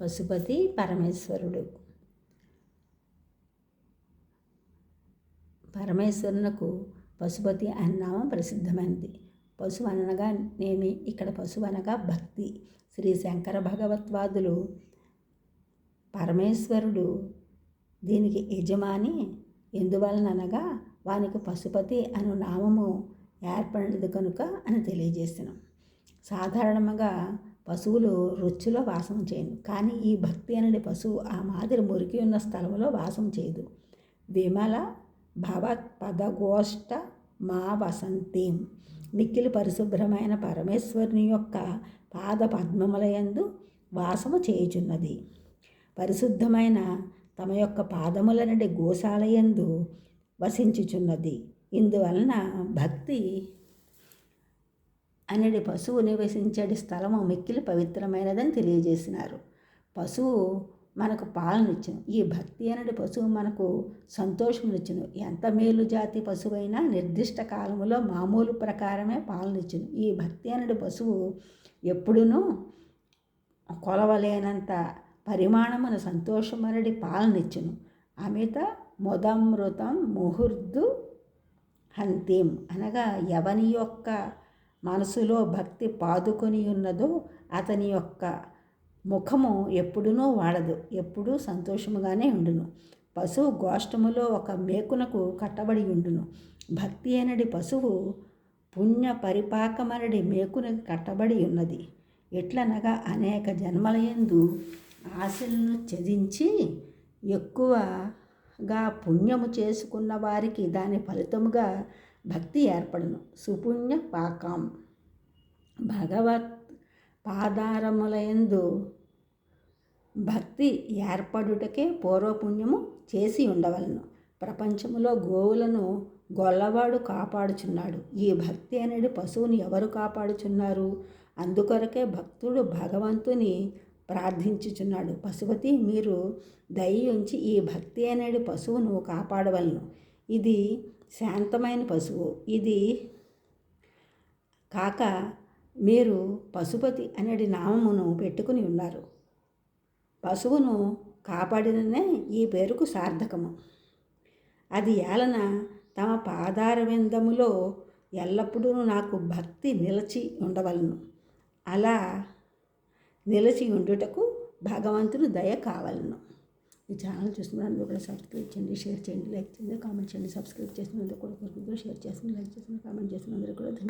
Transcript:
పశుపతి పరమేశ్వరుడు. పరమేశ్వరునకు పశుపతి అన్న నామం ప్రసిద్ధమైనది. పశువు అనగా నేమి, ఇక్కడ పశువు అనగా భక్తి. శ్రీ శంకర భగవత్పాదులు పరమేశ్వరుడు దీనికి యజమాని ఎందువలనగా వానికి పశుపతి అను నామము ఏర్పడినది కనుక అని తెలియజేస్తున్నాం. సాధారణంగా పశువులు రొచ్చులో వాసం చేయను, కానీ ఈ భక్తి అనేది పశువు ఆ మాదిరి మురికి ఉన్న స్థలంలో వాసం చేయదు. విమల భవత్ పదగోష్ఠ మా వసంతీం, మిక్కిలి పరిశుభ్రమైన పరమేశ్వరుని యొక్క పాద పద్మములయందు వాసము చేయుచున్నది. పరిశుద్ధమైన తమ యొక్క పాదములనడి గోశాలయందు వసించుచున్నది. ఇందువలన భక్తి అనేది పశువు నివసించే స్థలము మిక్కిలి పవిత్రమైనదని తెలియజేసినారు. పశువు మనకు పాలనిచ్చును. ఈ భక్తి అనేది పశువు మనకు సంతోషమునిచ్చును. ఎంత మేలు జాతి పశువైనా నిర్దిష్ట కాలములో మామూలు ప్రకారమే పాలనిచ్చును. ఈ భక్తి అనేది పశువు ఎప్పుడునూ కొలవలేనంత పరిమాణమున సంతోషమనడి పాలనిచ్చును. అమిత ముదమృతం ముహుర్దు హంతిం అనగా ఎవని యొక్క మనసులో భక్తి పాదుకొని ఉన్నదో అతని యొక్క ముఖము ఎప్పుడునూ వాడదు, ఎప్పుడూ సంతోషముగానే ఉండును. పశువు గోష్టములో ఒక మేకునకు కట్టబడి ఉండును. భక్తి అనడి పశువు పుణ్య పరిపాకమనడి మేకునకు కట్టబడి ఉన్నది. ఎట్లనగా అనేక జన్మలయందు ఆశలను త్యజించి ఎక్కువగా పుణ్యము చేసుకున్న వారికి దాని ఫలితముగా భక్తి ఏర్పడును. సుపుణ్య పాకం భగవత్ పాదారములయందు భక్తి ఏర్పడుటకే పూర్వపుణ్యము చేసి ఉండవలను. ప్రపంచములో గోవులను గొల్లవాడు కాపాడుచున్నాడు. ఈ భక్తి అనేది పశువుని ఎవరు కాపాడుచున్నారు? అందుకొరకే భక్తుడు భగవంతుని ప్రార్థించుచున్నాడు. పశుపతి, మీరు దయ ఉంచి ఈ భక్తి అనేది పశువును కాపాడవలను. ఇది శాంతమైన పశువు. ఇది కాక మీరు పశుపతి అనేది నామమును పెట్టుకుని ఉన్నారు. పశువును కాపాడిననే ఈ పేరుకు సార్థకము. అది ఏలన తమ పాదారవిందములో ఎల్లప్పుడూ నాకు భక్తి నిలిచి ఉండవలను. అలా నిలిచి ఉండుటకు భగవంతుడు దయ కావలను. ఈ ఛానల్ చూస్తున్నందుకు కూడా సబ్స్క్రైబ్ చేయండి, షేర్ చేయండి, లైక్ చేయండి, కామెంట్ చేయండి. సబ్స్క్రైబ్ చేసినందుకు కూడా షేర్ చేస్తుంది, లైక్ చేస్తుంది, కామెంట్ చేసినందుకు కూడా ధన్యవాదాలు.